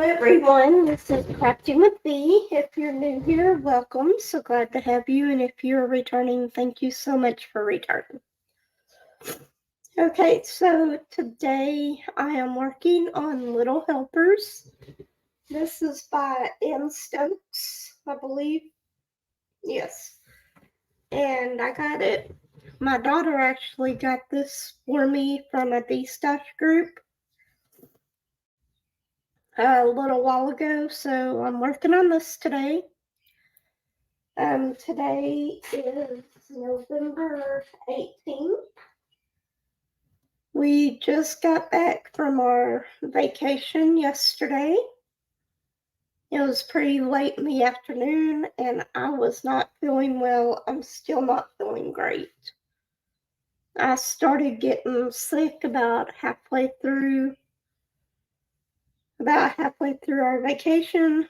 everyone, this is Crafting with B. If you're new here, welcome. So glad to have you, and if you're returning, thank you so much for returning. Okay, so today I am working on Little Helpers. This is by Ann Stokes, I believe. Yes. And I got it. My daughter actually got this for me from a D-Stuff group a little while ago, so I'm working on this today. Today is November 18th. We just got back from our vacation yesterday. It was pretty late in the afternoon, and I was not feeling well. I'm still not feeling great. I started getting sick about halfway through our vacation.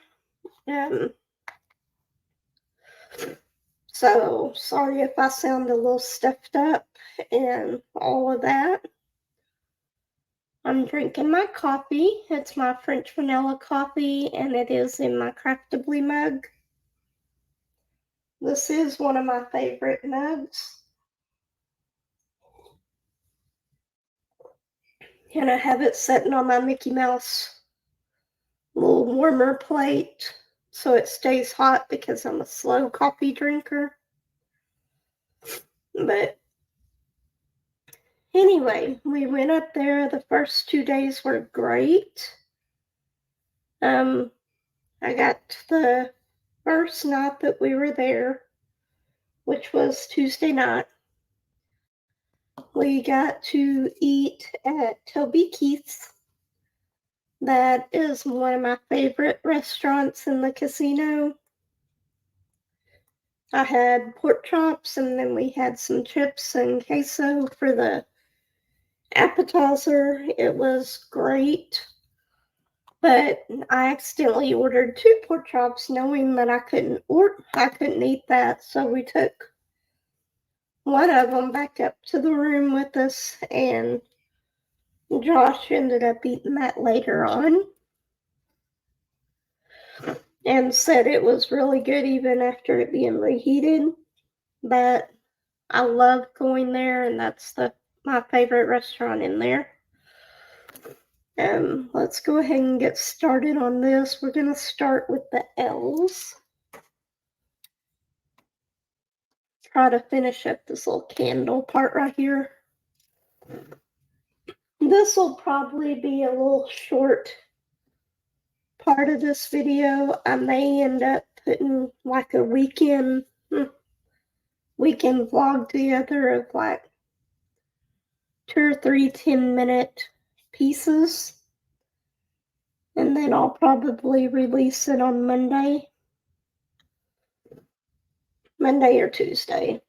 So sorry if I sound a little stuffed up and all of that. I'm drinking my coffee. It's my French vanilla coffee, and it is in my Craftably mug. This is one of my favorite mugs. And I have it sitting on my Mickey Mouse little warmer plate so it stays hot because I'm a slow coffee drinker. But anyway, we went up there. The first 2 days were great. I got the first night that we were there, which was Tuesday night. We got to eat at Toby Keith's. That is one of my favorite restaurants in the casino. I had pork chops, and then we had some chips and queso for the appetizer. It was great. But I accidentally ordered 2 pork chops knowing that I couldn't eat that, so we took one of them back up to the room with us, and Josh ended up eating that later on and said it was really good even after it being reheated. But I love going there, and that's my favorite restaurant in there. Let's go ahead and get started on this. We're going to start with the L's. Try to finish up this little candle part right here. This will probably be a little short part of this video. I may end up putting like a weekend vlog together of like 2 or 3 10-minute pieces, and then I'll probably release it on Monday or Tuesday.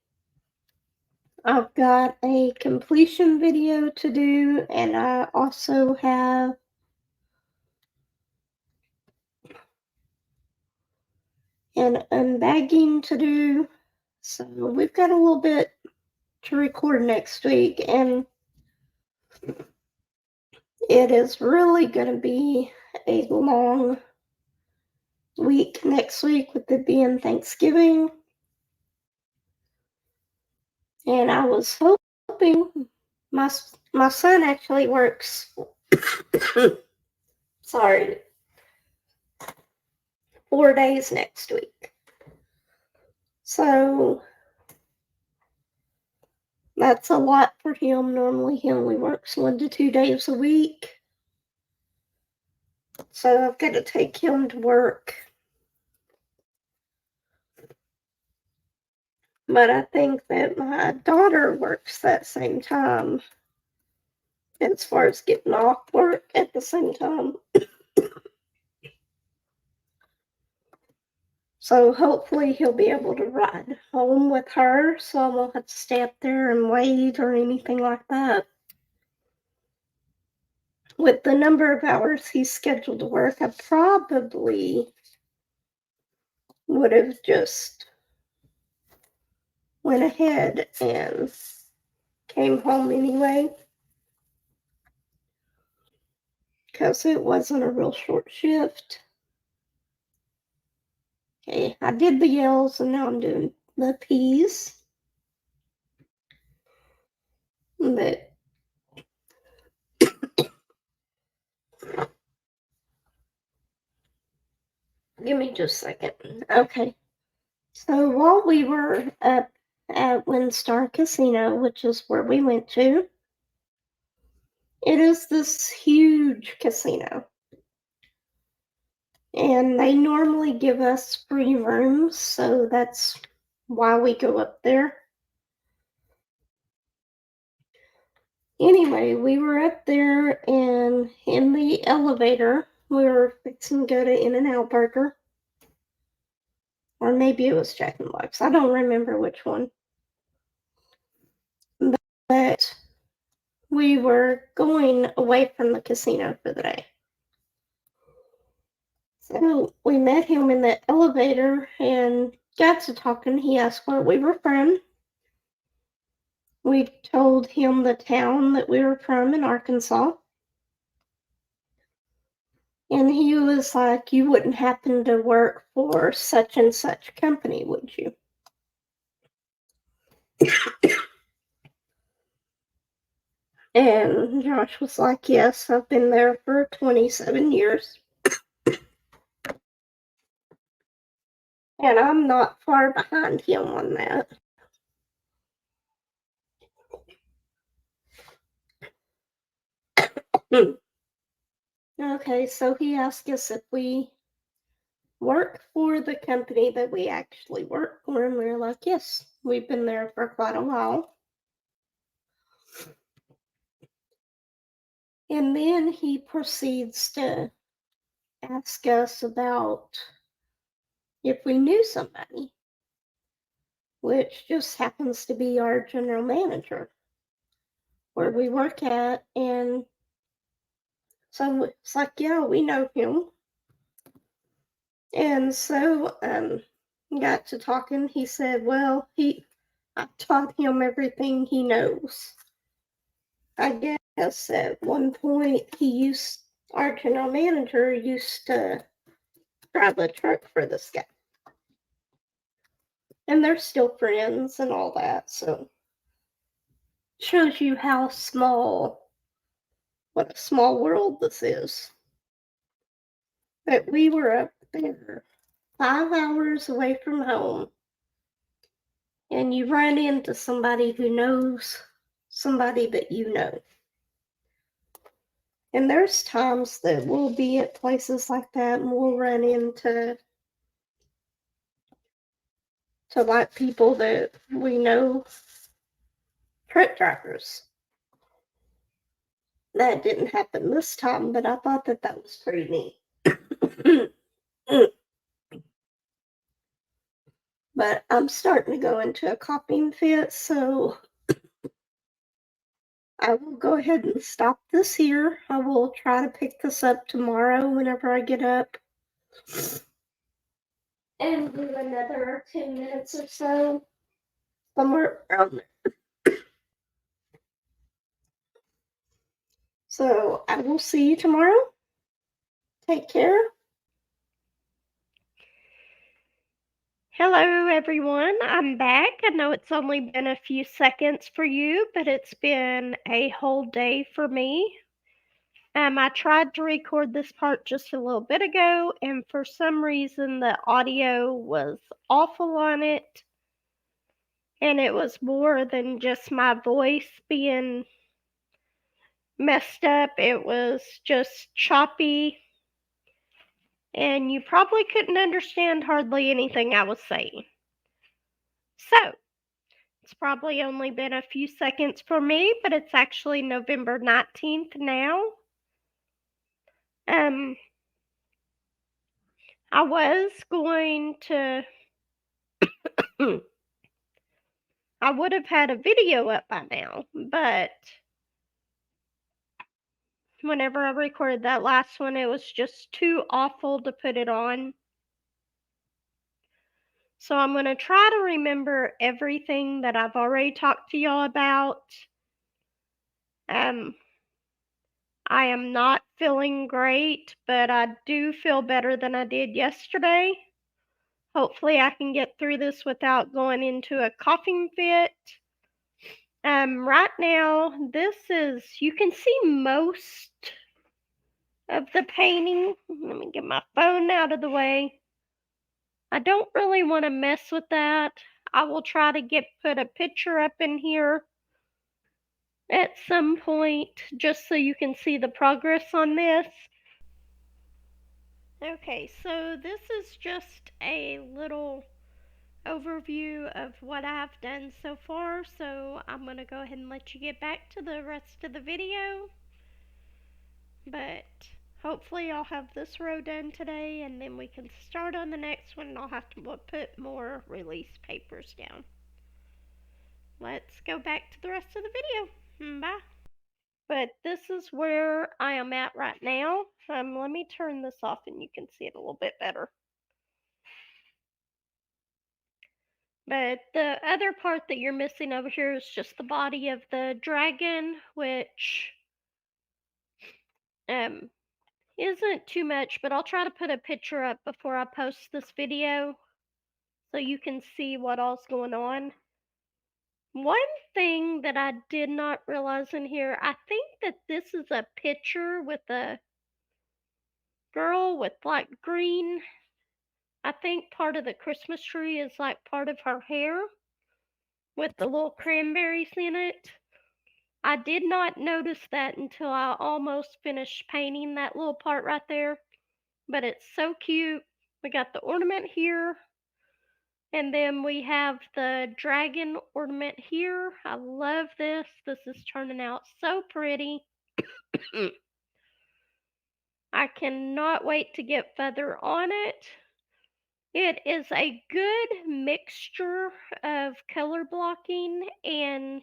I've got a completion video to do, and I also have an unbagging to do. So we've got a little bit to record next week, and it is really going to be a long week next week with it being Thanksgiving. And I was hoping my son actually works 4 days next week. So that's a lot for him. Normally he only works 1 to 2 days a week. So I've got to take him to work. But I think that my daughter works that same time as far as getting off work at the same time. So hopefully he'll be able to ride home with her, so I won't have to stay up there and wait or anything like that. With the number of hours he's scheduled to work, I probably would have just went ahead and came home anyway. because it wasn't a real short shift. Okay, I did the L's and now I'm doing the P's. But give me just a second. Okay. So while we were up at WinStar Casino, which is where we went to, it is this huge casino. And they normally give us free rooms, so that's why we go up there. Anyway, we were up there and in the elevator, we were fixing to go to In-N-Out Burger. Or maybe it was Jack in the Box. I don't remember which one. But we were going away from the casino for the day. So we met him in the elevator and got to talking. He asked where we were from. We told him the town that we were from in Arkansas. And he was like, "You wouldn't happen to work for such and such company, would you?" And Josh was like, "Yes, I've been there for 27 years. And I'm not far behind him on that." Okay, so he asked us if we work for the company that we actually work for, and we were like, "Yes, we've been there for quite a while." And then he proceeds to ask us about if we knew somebody, which just happens to be our general manager where we work at. And so it's like, "Yeah, we know him." And so got to talking. He said, "Well, I taught him everything he knows." I guess at one point our general manager used to drive a truck for this guy. And they're still friends and all that, so shows you what a small world this is. But we were up there 5 hours away from home, and you run into somebody who knows somebody that you know. And there's times that we'll be at places like that and we'll run into like people that we know, truck drivers. That didn't happen this time, but I thought that was pretty neat. But I'm starting to go into a coughing fit, so I will go ahead and stop this here. I will try to pick this up tomorrow whenever I get up and do another 10 minutes or so, somewhere around there. So I will see you tomorrow. Take care. Hello, everyone. I'm back. I know it's only been a few seconds for you, but it's been a whole day for me. I tried to record this part just a little bit ago, and for some reason the audio was awful on it. And it was more than just my voice being messed up. It was just choppy, and you probably couldn't understand hardly anything I was saying. So, it's probably only been a few seconds for me, but it's actually November 19th now. I was going to I would have had a video up by now, but whenever I recorded that last one, it was just too awful to put it on. So I'm going to try to remember everything that I've already talked to y'all about. I am not feeling great, but I do feel better than I did yesterday. Hopefully I can get through this without going into a coughing fit. Right now, you can see most of the painting. Let me get my phone out of the way. I don't really want to mess with that. I will try to put a picture up in here at some point just so you can see the progress on this. Okay, so this is just a little overview of what I've done so far, so I'm going to go ahead and let you get back to the rest of the video. But hopefully I'll have this row done today, and then we can start on the next one, and I'll have to put more release papers down. Let's go back to the rest of the video. Bye. But this is where I am at right now. Let me turn this off and you can see it a little bit better. But the other part that you're missing over here is just the body of the dragon, which isn't too much, but I'll try to put a picture up before I post this video so you can see what all's going on. One thing that I did not realize in here, I think that this is a picture with a girl with like green. I think part of the Christmas tree is like part of her hair with the little cranberries in it. I did not notice that until I almost finished painting that little part right there, but it's so cute. We got the ornament here, and then we have the dragon ornament here. I love this. This is turning out so pretty. I cannot wait to get further on it. It is a good mixture of color blocking and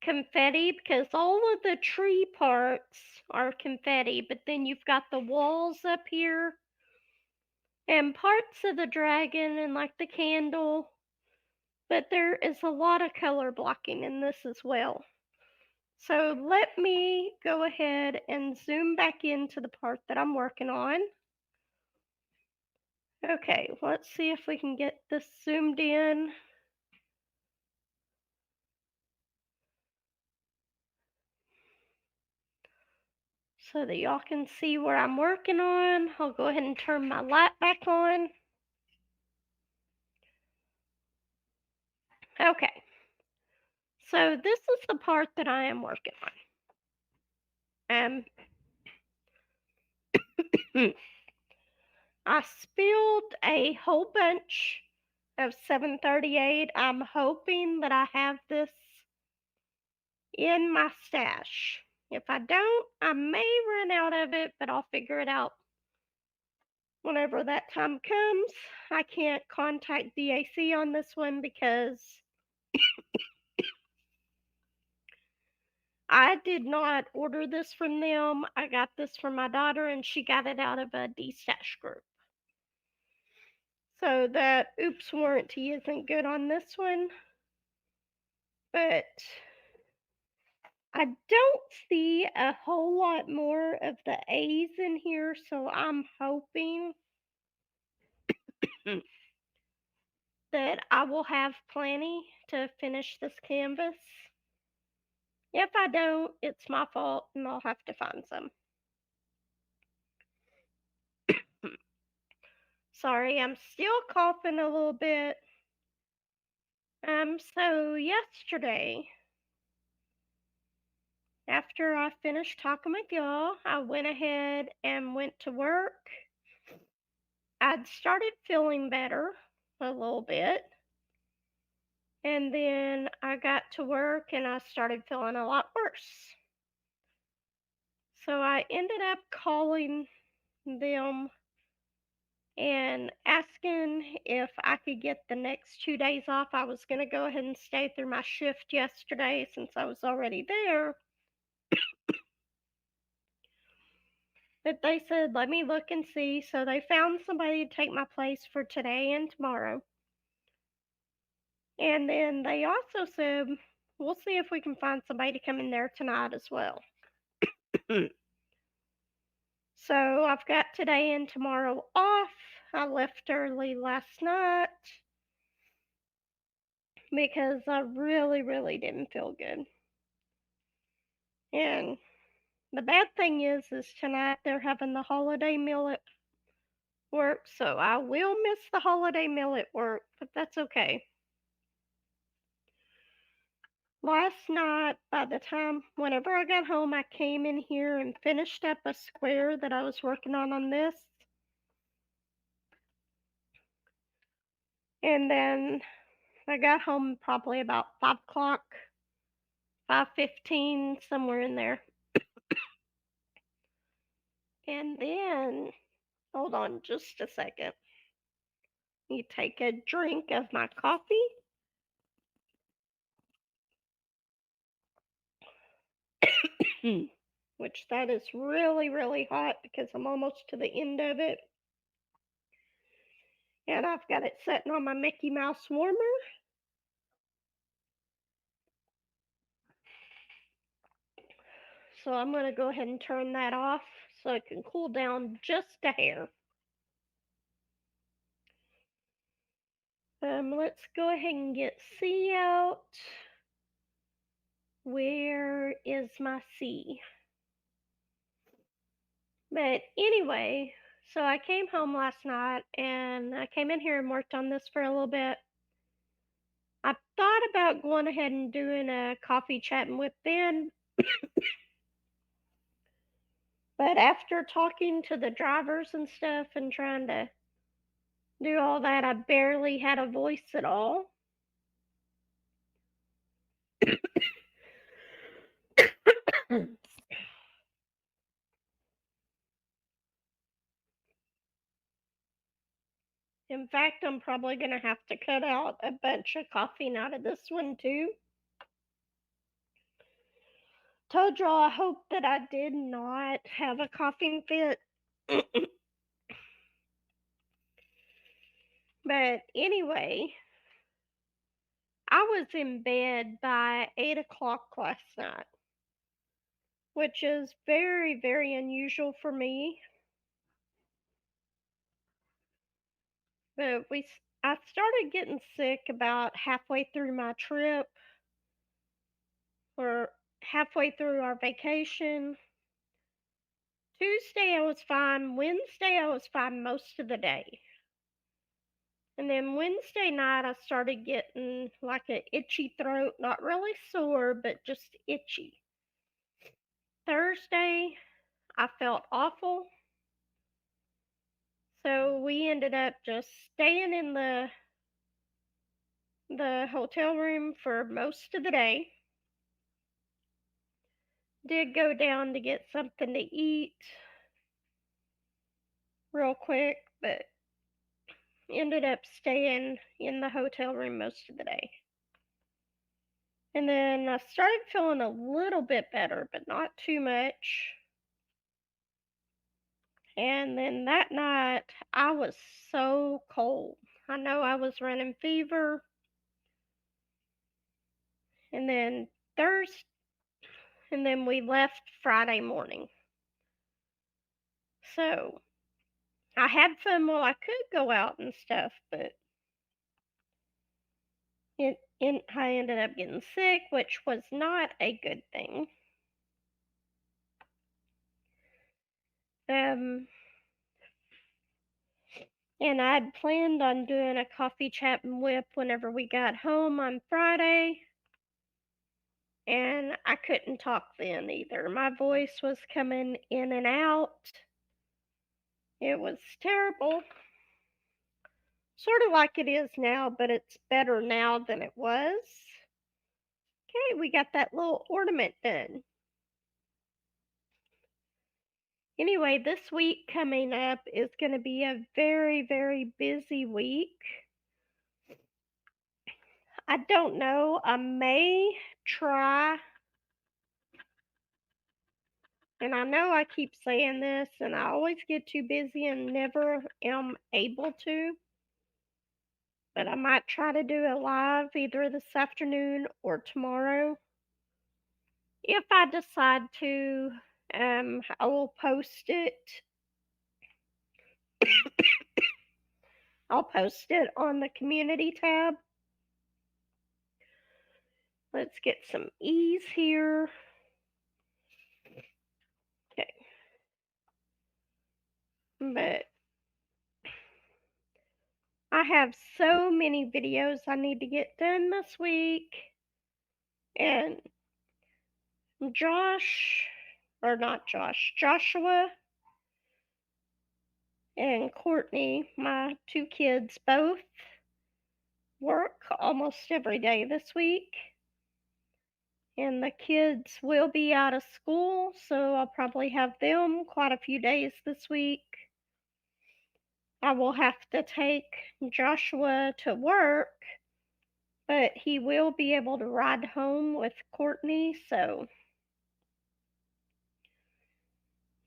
confetti, because all of the tree parts are confetti, but then you've got the walls up here and parts of the dragon and like the candle, but there is a lot of color blocking in this as well. So let me go ahead and zoom back into the part that I'm working on. Okay, let's see if we can get this zoomed in. So that y'all can see where I'm working on. I'll go ahead and turn my light back on. Okay, so this is the part that I am working on. I spilled a whole bunch of 738. I'm hoping that I have this in my stash. If I don't, I may run out of it, but I'll figure it out whenever that time comes. I can't contact DAC on this one because I did not order this from them. I got this from my daughter, and she got it out of a D-stash group. So that oops warranty isn't good on this one. But I don't see a whole lot more of the A's in here, so I'm hoping that I will have plenty to finish this canvas. If I don't, it's my fault and I'll have to find some. Sorry, I'm still coughing a little bit. So yesterday, after I finished talking with y'all, I went ahead and went to work. I'd started feeling better a little bit. And then I got to work and I started feeling a lot worse. So I ended up calling them and asking if I could get the next 2 days off. I was going to go ahead and stay through my shift yesterday since I was already there. But they said, let me look and see. So they found somebody to take my place for today and tomorrow. And then they also said, we'll see if we can find somebody to come in there tonight as well. So I've got today and tomorrow off. I left early last night because I really, really didn't feel good. And the bad thing is tonight they're having the holiday meal at work, so I will miss the holiday meal at work, but that's okay. Last night, whenever I got home, I came in here and finished up a square that I was working on this. And then I got home probably about 5 o'clock, 5:15, somewhere in there. And then, hold on just a second. You take a drink of my coffee. Which that is really, really hot because I'm almost to the end of it. And I've got it sitting on my Mickey Mouse warmer. So I'm going to go ahead and turn that off so it can cool down just a hair. Let's go ahead and get C out. Where is my C? But anyway, so I came home last night and I came in here and worked on this for a little bit. I thought about going ahead and doing a coffee chat and WIP then, but after talking to the drivers and stuff and trying to do all that, I barely had a voice at all. In fact, I'm probably going to have to cut out a bunch of coughing out of this one too. Told y'all I hope that I did not have a coughing fit. But anyway, I was in bed by 8 o'clock last night, which is very, very unusual for me. But I started getting sick about halfway through my trip or halfway through our vacation. Tuesday I was fine. Wednesday I was fine most of the day. And then Wednesday night I started getting like an itchy throat, not really sore, but just itchy. Thursday I felt awful. So we ended up just staying in the hotel room for most of the day. Did go down to get something to eat real quick, but ended up staying in the hotel room most of the day. And then I started feeling a little bit better, but not too much. And then that night, I was so cold. I know I was running fever. And then Thursday, and then we left Friday morning. So I had fun while I could go out and stuff, but I ended up getting sick, which was not a good thing. Um, and I'd planned on doing a coffee chat and WIP whenever we got home on Friday. And I couldn't talk then either. My voice was coming in and out. It was terrible. Sort of like it is now, but it's better now than it was. Okay, we got that little ornament done. Anyway, this week coming up is going to be a very, very busy week. I don't know. I may try, and I know I keep saying this, and I always get too busy and never am able to. But I might try to do it live either this afternoon or tomorrow. If I decide to, I will post it. I'll post it on the community tab. Let's get some ease here. Okay. But I have so many videos I need to get done this week. And Joshua and Courtney, my two kids, both work almost every day this week. And the kids will be out of school, so I'll probably have them quite a few days this week. I will have to take Joshua to work, but he will be able to ride home with Courtney, so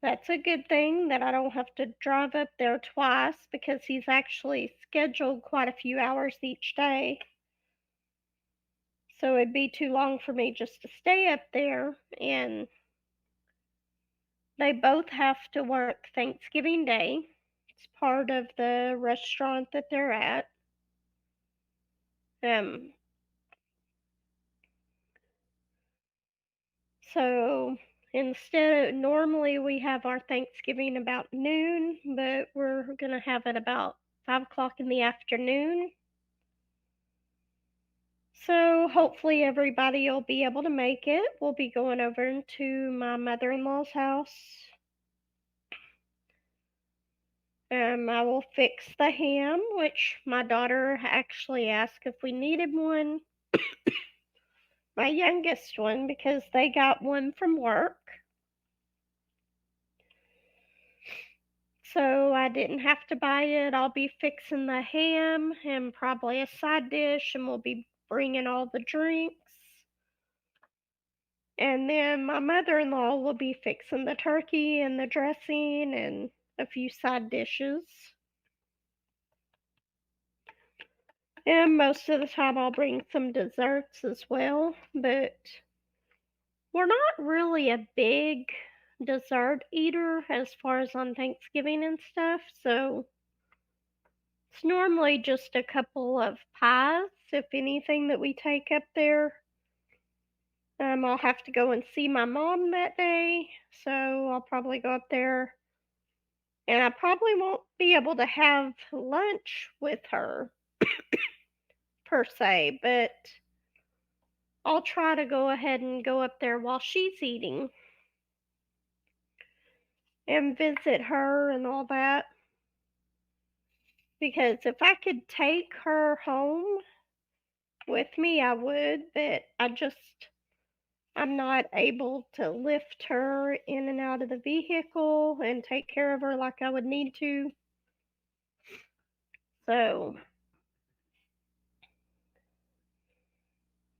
that's a good thing that I don't have to drive up there twice because he's actually scheduled quite a few hours each day. So it'd be too long for me just to stay up there, and they both have to work Thanksgiving Day. It's part of the restaurant that they're at. So normally we have our Thanksgiving about noon, but we're going to have it about 5 o'clock in the afternoon. So hopefully everybody will be able to make it. We'll be going over to my mother-in-law's house. I will fix the ham, which my daughter actually asked if we needed one. My youngest one, because they got one from work. So I didn't have to buy it. I'll be fixing the ham and probably a side dish, and we'll be bringing all the drinks. And then my mother-in-law will be fixing the turkey and the dressing and a few side dishes. And most of the time I'll bring some desserts as well, but we're not really a big dessert eater as far as on Thanksgiving and stuff, so it's normally just a couple of pies, if anything, that we take up there. I'll have to go and see my mom that day, so I'll probably go up there. And I probably won't be able to have lunch with her, per se, but I'll try to go ahead and go up there while she's eating and visit her and all that. Because if I could take her home with me, I would, but I'm not able to lift her in and out of the vehicle and take care of her like I would need to. So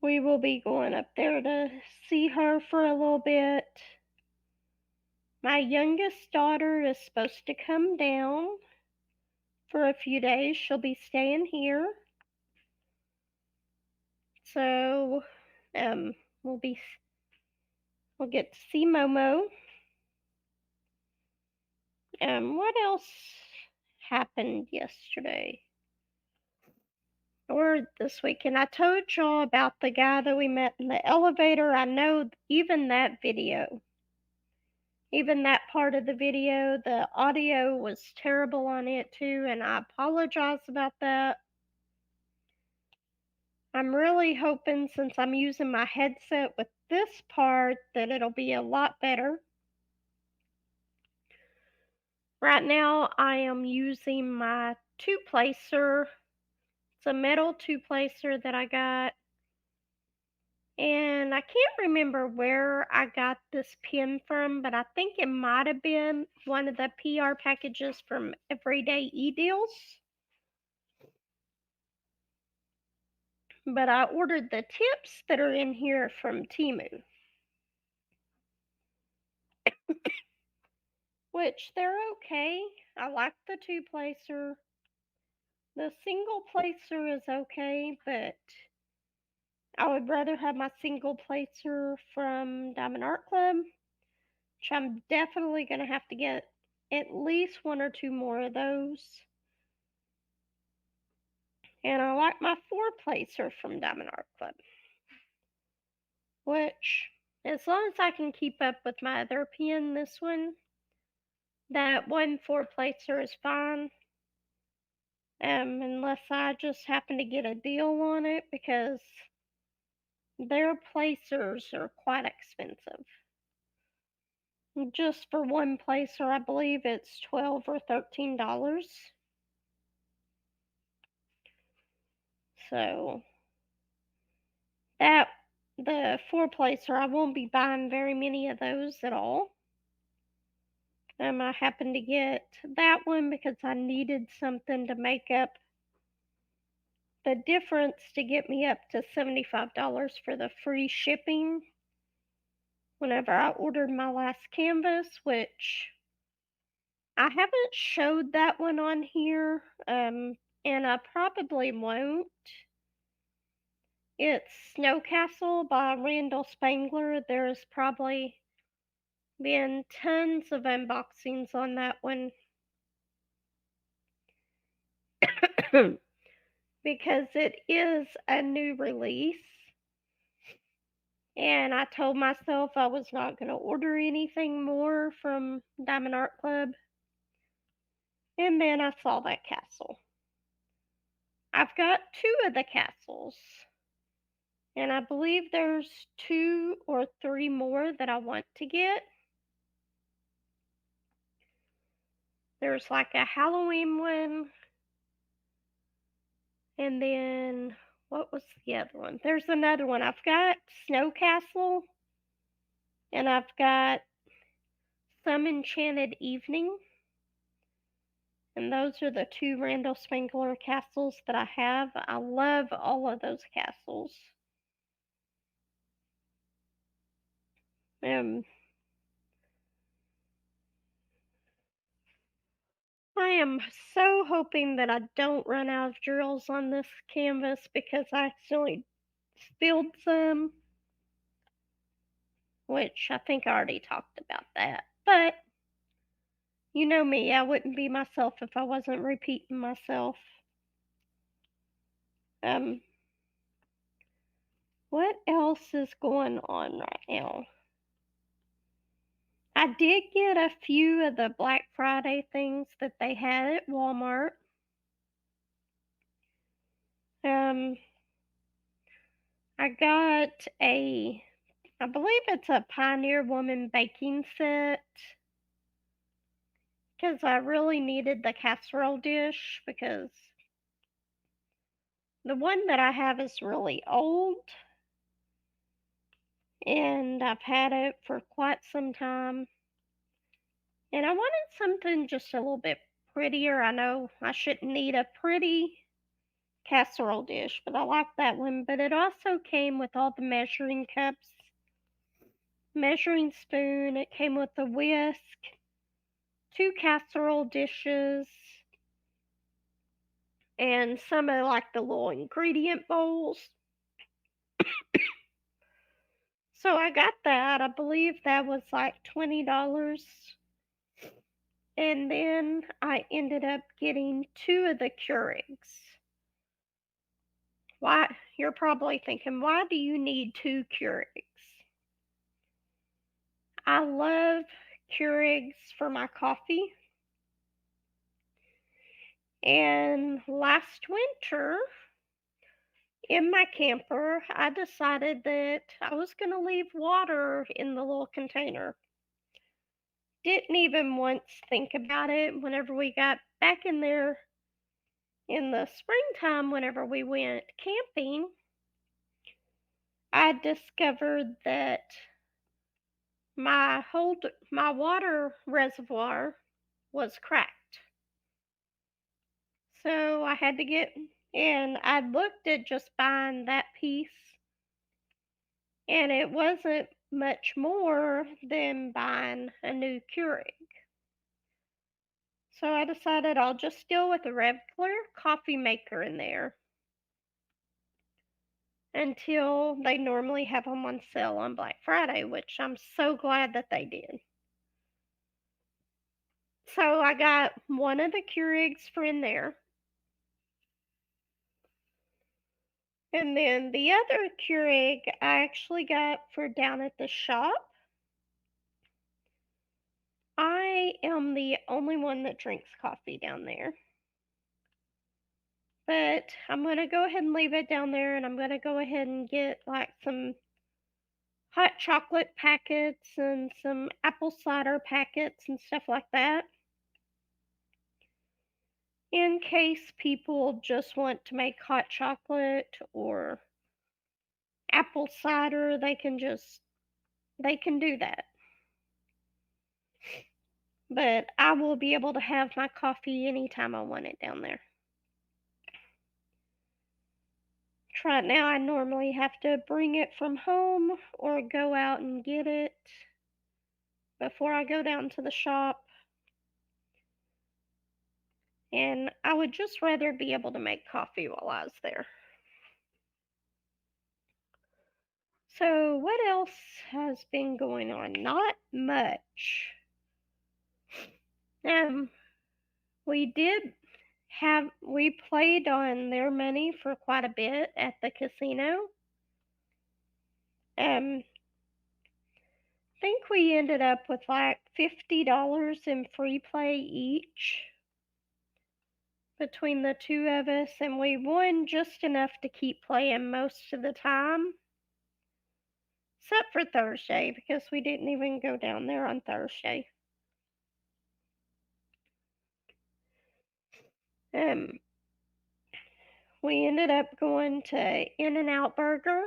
we will be going up there to see her for a little bit. My youngest daughter is supposed to come down for a few days. She'll be staying here. So we'll get to see Momo. What else happened yesterday or this weekend? I told y'all about the guy that we met in the elevator. I know even that part of the video, the audio was terrible on it too, and I apologize about that. I'm really hoping, since I'm using my headset with this part, that it'll be a lot better. Right now, I am using my two-placer. It's a metal two-placer that I got. And I can't remember where I got this pin from, but I think it might have been one of the PR packages from Everyday E-Deals. But I ordered the tips that are in here from Temu, which they're okay. I like the two-placer. The single placer is okay, but I would rather have my single placer from Diamond Art Club, which I'm definitely going to have to get at least one or two more of those. And I like my four placer from Diamond Art Club, which, as long as I can keep up with my other pen, this one, that one four placer is fine. Unless I just happen to get a deal on it, because their placers are quite expensive. Just for one placer, I believe it's $12 or $13. So that the four placer, I won't be buying very many of those at all. I happened to get that one because I needed something to make up the difference to get me up to $75 for the free shipping whenever I ordered my last canvas, which I haven't showed that one on here, and I probably won't. It's Snow Castle by Randall Spangler. There's probably been tons of unboxings on that one because it is a new release. And I told myself I was not going to order anything more from Diamond Art Club. And then I saw that castle. I've got two of the castles. And I believe there's two or three more that I want to get. There's like a Halloween one. And then, what was the other one? There's another one. I've got Snow Castle. And I've got Some Enchanted Evening. And those are the two Randall Spangler castles that I have. I love all of those castles. I am so hoping that I don't run out of drills on this canvas because I accidentally spilled some, which I think I already talked about that. But you know me, I wouldn't be myself if I wasn't repeating myself. What else is going on right now? I did get a few of the Black Friday things that they had at Walmart. I got I believe it's a Pioneer Woman baking set because I really needed the casserole dish because the one that I have is really old and I've had it for quite some time. And I wanted something just a little bit prettier. I know I shouldn't need a pretty casserole dish, but I like that one. But it also came with all the measuring cups, measuring spoon. It came with a whisk, two casserole dishes, and some of like the little ingredient bowls. So I got that. I believe that was like $20. And then I ended up getting two of the Keurigs. Why? You're probably thinking, why do you need two Keurigs? I love Keurigs for my coffee. And last winter, in my camper, I decided that I was going to leave water in the little container. Didn't even once think about it whenever we got back in there in the springtime, whenever we went camping. I discovered that my water reservoir was cracked. So I had to get, and I looked at just buying that piece, and it wasn't much more than buying a new Keurig. So I decided I'll just deal with a regular coffee maker in there until they normally have them on sale on Black Friday, which I'm so glad that they did. So I got one of the Keurigs for in there. And then the other Keurig I actually got for down at the shop. I am the only one that drinks coffee down there. But I'm going to go ahead and leave it down there, and I'm going to go ahead and get like some hot chocolate packets and some apple cider packets and stuff like that. In case people just want to make hot chocolate or apple cider, they can do that. But I will be able to have my coffee anytime I want it down there. Right now, I normally have to bring it from home or go out and get it before I go down to the shop. And I would just rather be able to make coffee while I was there. So, what else has been going on? Not much. We played on their money for quite a bit at the casino. I think we ended up with like $50 in free play each between the two of us, and we won just enough to keep playing most of the time. Except for Thursday, because we didn't even go down there on Thursday. We ended up going to In-N-Out Burger,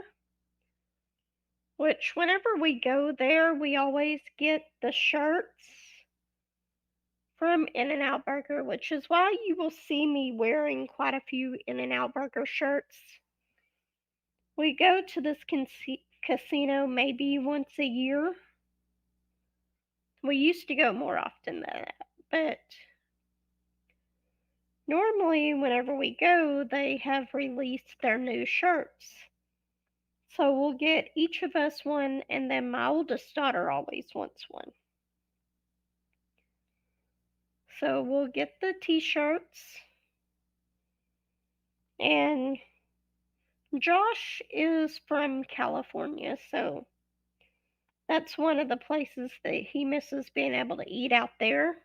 which whenever we go there, we always get the shirts from In-N-Out Burger, which is why you will see me wearing quite a few In-N-Out Burger shirts. We go to this casino maybe once a year. We used to go more often than that, but normally whenever we go, they have released their new shirts. So we'll get each of us one, and then my oldest daughter always wants one. So we'll get the t-shirts. And Josh is from California, so that's one of the places that he misses being able to eat out there.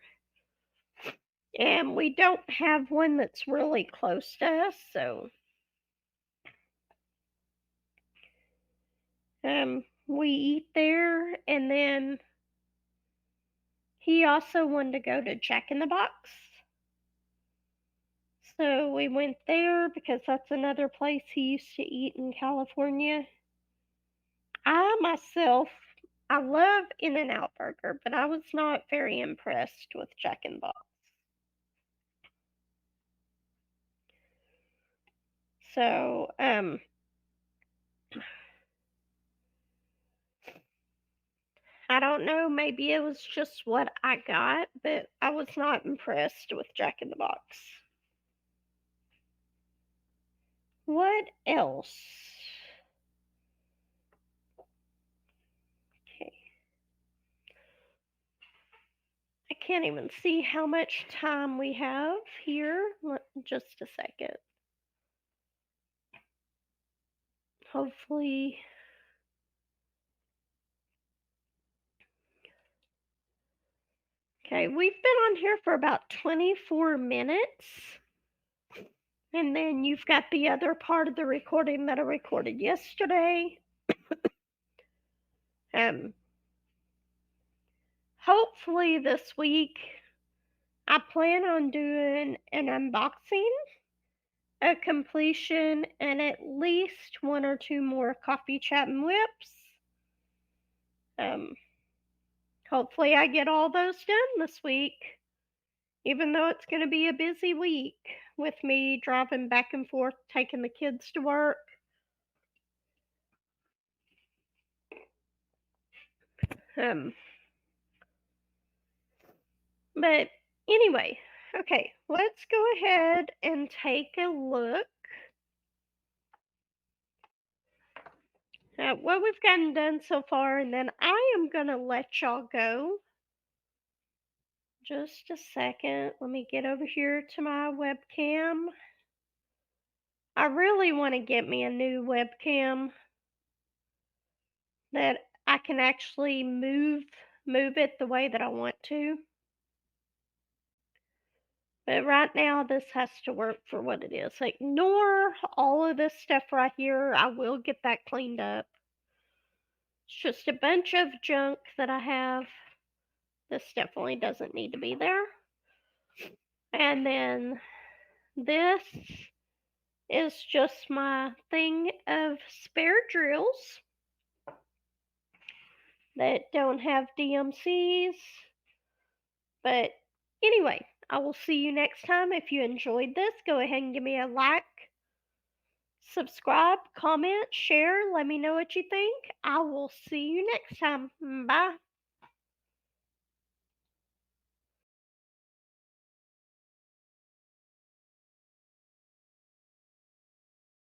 And we don't have one that's really close to us, so we eat there. And then he also wanted to go to Jack in the Box, so we went there because that's another place he used to eat in California. I love In-N-Out Burger, but I was not very impressed with Jack in the Box. So, I don't know, maybe it was just what I got, but I was not impressed with Jack in the Box. What else? Okay. I can't even see how much time we have here. Just a second. Hopefully. Okay, we've been on here for about 24 minutes. And then you've got the other part of the recording that I recorded yesterday. Hopefully this week I plan on doing an unboxing, a completion, and at least one or two more coffee chat and whips. Hopefully I get all those done this week, even though it's going to be a busy week with me driving back and forth, taking the kids to work. But anyway, Okay, let's go ahead and take a look at what we've gotten done so far, and then I am going to let y'all go. Just a second. Let me get over here to my webcam. I really want to get me a new webcam that I can actually move it the way that I want to. But right now, this has to work for what it is. Ignore all of this stuff right here. I will get that cleaned up. It's just a bunch of junk that I have. This definitely doesn't need to be there. And then this is just my thing of spare drills that don't have DMCs. But anyway, I will see you next time. If you enjoyed this, go ahead and give me a like, subscribe, comment, share. Let me know what you think. I will see you next time. Bye.